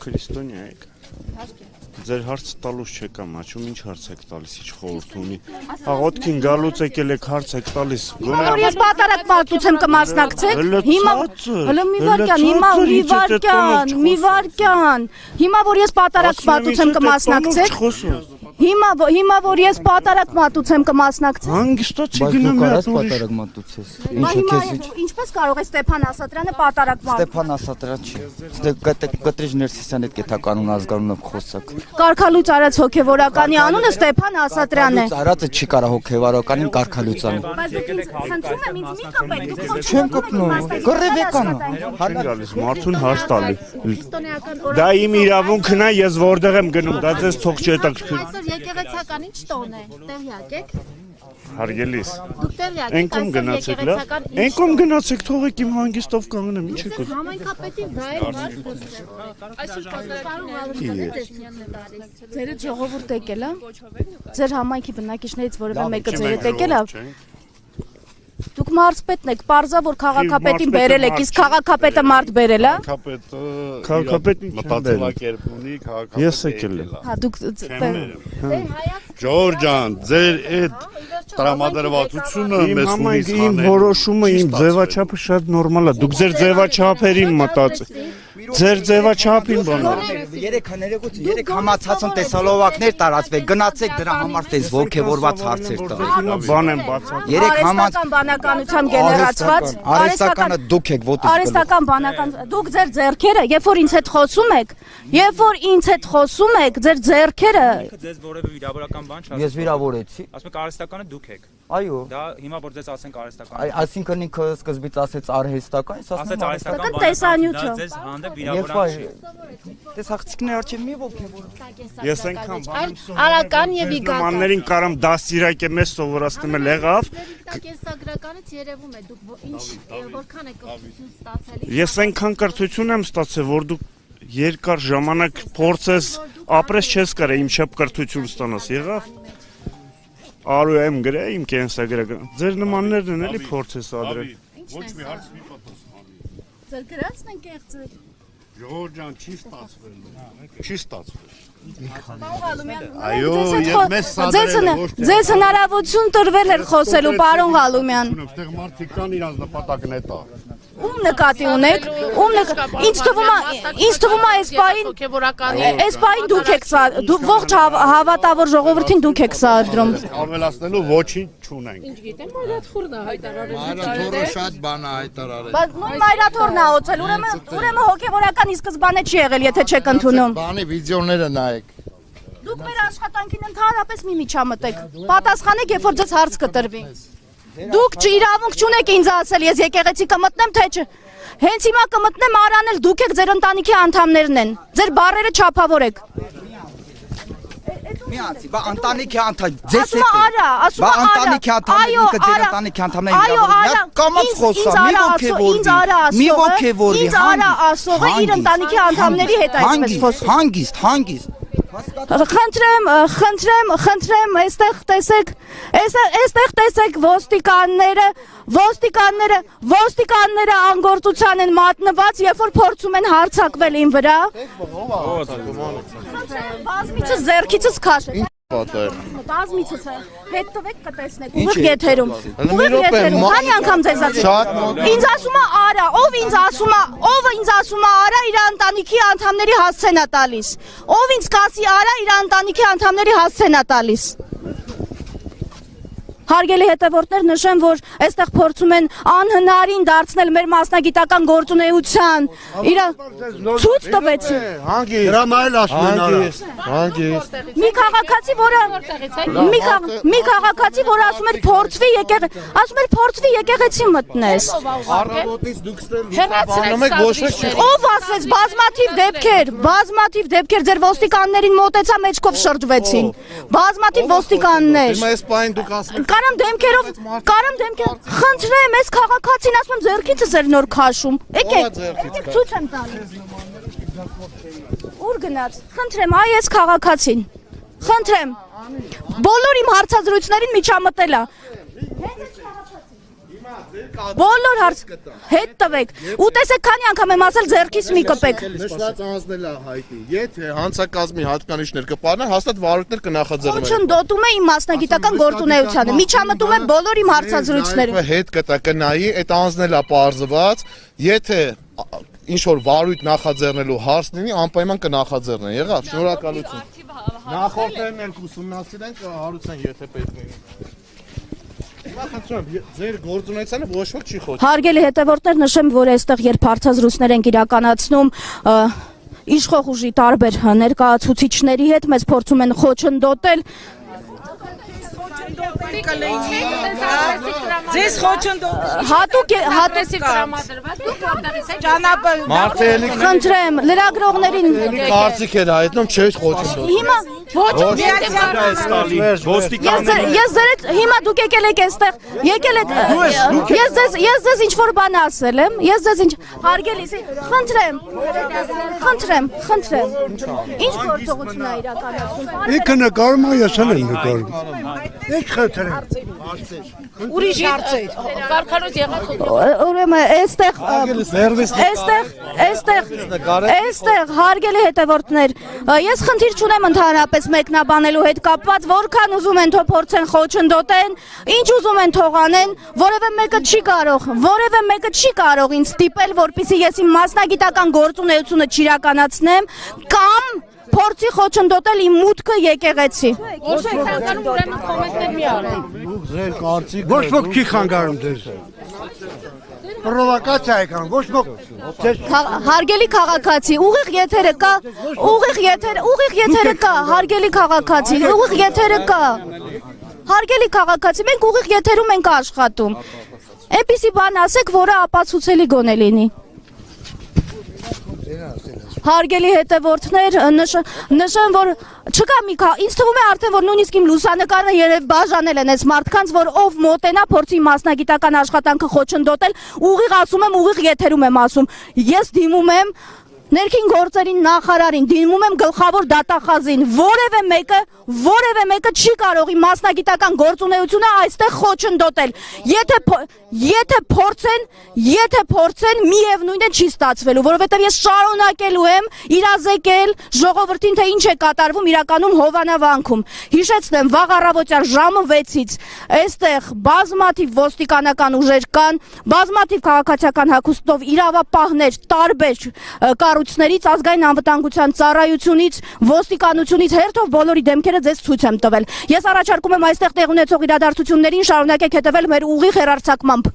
Քրիստոնյա եք։ Ձեր հարց տալուց չեկամ, աչում ինչ հարց եք տալիս, ինչ խորհուրդ ունի։ Աղոթքին գալուց եկել եք հարց եք տալիս։ Որ ես պատարակ պատուցեմ կմասնակցեք։ Հիմա մի վարքյան։ Հիմա որ ես պատարակ պատուցեմ կմասնակցեք։ Հիմա որ ես պատարակ մատուցեմ կմասնակցեք։ Հանգստացի գնամ պատարակ մատուցես։ Ինչը քեզ ինչպես կարող է Ստեփան Ասատրյանը պատարակ մատուցել։ Ստեփան Ասատրյան չի։ Կտրիչ Ներսիսյանի հետ կեթականուն ազգանունով խոսակ։ Կարգալույց արած հոգևորականի անունը Ստեփան Ասատրյանն է։ Արածը չի կարող հոգևորականին կարգալույց անի։ Խնդրում եմ ինձ մի կապեք։ Չեմ կպնում։ Գռեվեկան։ Չեմ գալիս մարդուն հարց տալի։ Դա իմ իրավունքն է, ես որտեղ եմ գնում, դա ձեզ թող չհետաքրքրի։ Եկեղեցական ինչ տոն է, տեղյակ եք։ Հարգելիս։ Դուք տեղյակ եք, Այնքան գնացեք, լավ։ Այնքան գնացեք, թողեք իմ հանգիստով կանգնեմ, ինչ եք։ Համայնքապետի դա է մարդ խոսքը։ Այսօր Ձեր ժողովուրդ եկել է։ Ձեր համայնքի բնակիչներից որևէ մեկը ձեր եկել է։ Դուք մարզպետն եք, պարզա որ քաղաքապետին բերել եք, իսկ քաղաքապետը մարդ բերել է։ Քաղաքապետին մտածելակերպ ունի, քաղաքապետը։ Ես եկել եմ։ Հա դուք Ժողովուրդ ջան, ձեր այդ տրամադրվածությունը մեզ ունից իմ որոշումը, իմ ձևաչափը շատ նորմալ է։ Դուք ձեր ձևաչափերին մտածեք։ Ձեր ձևաչափին բանա։ Երեք համացածն տեսալովակներ տարածվեք, գնացեք դրա համար տես ոգևորված հարցեր տվեք։ Բան եմ բացած։ Երեք համաց բանականությամբ գեներացված արհեստականը դուք եք ոտի։ Արհեստական բանական դուք ձեր ձեռքերը, երբ որ ինձ հետ խոսում եք, ձեր ձեռքերը Ձեզ որևէ վիրավորական բան չասեմ։ Ես վիրավորեցի։ Ասում եք արհեստականը դուք եք։ Այո։ Դա հիմա որ ձեզ ասենք արհեստական։ Այսինքն ինքը սկզբից ասեց արհեստական, ես ասում եմ արհեստական տեսանյութը։ Դա ձեզ հանդեպ վիրավորական չի։ Տես աղցիկներ արջև մի ոգևոր։ Ես այնքան արական եւ իգական։ մաններին կարամ դաստիարակեմ ես սովորացնում եմ եղավ։ Կենսագրականից երևում է դուք ինչ որքան եք կրթություն ստացել։ Ես այնքան կրթություն եմ ստացել, որ դու երկար ժամանակ փորձես ապրես չես կարա իմ չափ կրթություն ստանաս, եղավ։ Արու եմ գրել իմ կենսագրական։ Ձեր նմաններն են էլի փորձես ադրել։ Ոչ մի հարց մի պատասխանի։ Ձեր գրածն են կեղծել։ Ժողովուրդ ջան, չի ստացվել։ Չի ստացվել։ Այո, եւ մեզ ձեզ հնարավորություն տրվել էր խոսելու, պարոն Ղալումյան։ Այստեղ մարդիկ կան իրանց նպատակն է տա։ Ում նկատի ունեք։ Ինձ թվում է այս պահին դուք եք ողջ հավատավոր ժողովրդին դուք եք սադրում։ Ավելացնելու ոչինչ չունենք։ Ինչ գիտեմ, Մայրաթորն է հայտարարել։ Մայրաթորը շատ բան է հայտարարել։ Բայց նույն Մայրաթորն է օծել, ուրեմն հոգևորական ի սկզբանե չի եղել, եթե չեք ընդունում։ Բանի վիդեոները նայեք։ Դուք մեր աշխատանքին ընդհանրապես մի միջամտեք։ Պատասխանեք, երբ որ ձեզ հարց կտրվի։ Դուք իրավունք չունեք ինձ ասել, ես եկեղեցի կմտնեմ, թե չէ։ Հենց հիմա կմտնեմ արանել, դուք եք ձեր ընտանիքի անդամներն են։ Ձեր բառերը չափավոր եք։ Մի անցի, բա ընտանիքի անդամ, ձեզ եք։ Ասում արա։ Ընտանիքի անդամները ինքը ձեր ընտանիքի անդամներին իրավունք։ Կամաց խոսա, մի ոգևորի։ Ինձ արա ասողը իր ընտանիքի անդամների հետ այսպես խոսում։ Հանգիստ։ Խնդրեմ, այստեղ տեսեք ոստիկանները անգործության են մատնված, երբ որ փորձում են հարձակվել իմ վրա։ Բազմիցս ձեռքիցս քաշել։ Բազմիցս հետ տվեք կտեսնեք, ուղիղ եթերում։ Քանի անգամ ձեզ ասել։ Ինձ ասում է արա, ով ինձ ասում է արա, իր ընտանիքի անդամների հասցեն է տալիս։ Ով ինձ կասի արա, իր ընտանիքի անդամների հասցեն է տալիս։ Հարգելի հետևորդներ, նշեմ, որ այստեղ փորձում են անհնարին դարձնել մեր մասնագիտական գործունեության։ Ցույց տվեցին։ Դրամ այլ ասում են արա։ Մի քաղաքացի, որը ասում էր փորձվի եկեղեցի մտնես։ Առավոտից դուք ստանում եք ոչ մեկ չի։ Ով ասեց բազմաթիվ դեպքեր ձեր ոստիկաններին մոտեցա մեջքով շրջվեցին։ Բազմաթիվ ոստիկաններ։ Հիմա այս պահին դուք ասում եք Կարամ դեմքերով, խնդրեմ, այս քաղաքացին ասում եմ ձեռքիցս էր նոր քաշում։ Եկեք, ցույց եմ տալիս։ Ուր գնաց։ Խնդրեմ, այ այս քաղաքացին։ Խնդրեմ։ Բոլոր իմ հարցազրույցներին միջամտել է։ Հենց այս քաղաքացին։ Բոլոր հարց հետ տվեք։ Ու տեսեք քանի անգամ եմ ասել ձեռքից մի կպեք։ Նշված անձնել է հայտնի։ Եթե հանցակազմի հատկանիշներ կպարնան, հաստատ վարույթներ կնախաձեռնվեն։ Խոչընդոտում է իմ մասնագիտական գործունեությանը։ Միջամտում է բոլոր իմ հարցազրույցները։ Հետ կտա կնայի, այդ անձնել է պարզված, եթե ինչ որ վարույթ նախաձեռնելու հարց լինի, անպայման կնախաձեռնեն։ Եղավ, շնորհակալություն։ Նախորդներն են ուսումնասիրեն, կհարուցեն, եթե պետք է։ Հիմա խնդրում եմ, ձեր գործունեությանը ոչ ոք չի խոսում։ Հարգելի հետևորդներ, նշեմ, որ այստեղ երբ հարցազրույցներ ենք իրականացնում իշխող ուժի տարբեր ներկայացուցիչների հետ, մեզ փորձում են խոչընդոտել։ Ձեզ խոչընդոտել Հատուկ Մարդը խնդրեմ լրագրողներին կարծիք էր հայտնում, չէ խոչընդոտ։ հիմա ես ձեր հիմա դուք եկել եք այստեղ ես ձեզ ինչ որ բան ասել եմ ես ձեզ ինչ հարգելի խնդրեմ ինչ գործողություն է իրականացնում ինքը նկարում է ես եմ նկարում ինչ խնդրեմ ուրիշ հարցեր Կարգանոց եղած ուրեմն այստեղ հարգելի հետևորդներ ես խնդիր չունեմ ընդհանրապես մեկնաբանելու հետ կապված որքան ուզում են թող փորձեն խոչընդոտեն ինչ ուզում են թող անեն որևէ մեկը չի կարող ինձ ստիպել որպեսզի ես իմ մասնագիտական գործունեությունը չիրականացնեմ կամ փորձի խոչընդոտել իմ մուտքը եկեղեցի Ոչ եք ցանկանում ուրեմն կոմենտներ մի արեք ոչ ոք չի խանգարում ձեզ պրովոկացիա եկան ոչ ոք հարգելի քաղաքացի ուղիղ եթերը կա հարգելի քաղաքացի ուղիղ եթերը կա հարգելի քաղաքացի մենք ուղիղ եթերում ենք աշխատում այնպիսի բան ասեք որը ապացուցելի գոնե լինի Հարգելի հետևորդներ, նշեմ, որ չկա մի ինձ թվում է արդեն, որ նույնիսկ իմ լուսանկարը երև բաժանել են այս մարդկանց, որ ով մոտենա փորձի մասնագիտական աշխատանքը խոչընդոտել, ուղիղ ասում եմ, ուղիղ եթերում եմ ասում, ես դիմում եմ Ներքին գործերի նախարարին դիմում եմ գլխավոր դատախազին որևէ մեկը չի կարող իմ մասնագիտական գործունեությունը այստեղ խոչընդոտել եթե փորձեն միևնույնն է չի ստացվելու որովհետև ես շարունակելու եմ իրազեկել ժողովրդին թե ինչ է կատարվում իրականում Հովանավանքում հիշեցնեմ վաղ առավոտյան ժամը 6-ից այստեղ բազմաթիվ ոստիկանական ուժեր կան բազմաթիվ քաղաքացիական հագուստով իրավապահներ տարբեր կառույցներից ազգային անվտանգության ծառայությունից ոստիկանությունից հերթով բոլորի դեմքերը ձեզ ցույց եմ տվել ես առաջարկում եմ այստեղ տեղ ունեցող իրադարձություններին շարունակեք հետևել մեր ուղիղ հեռարձակմամբ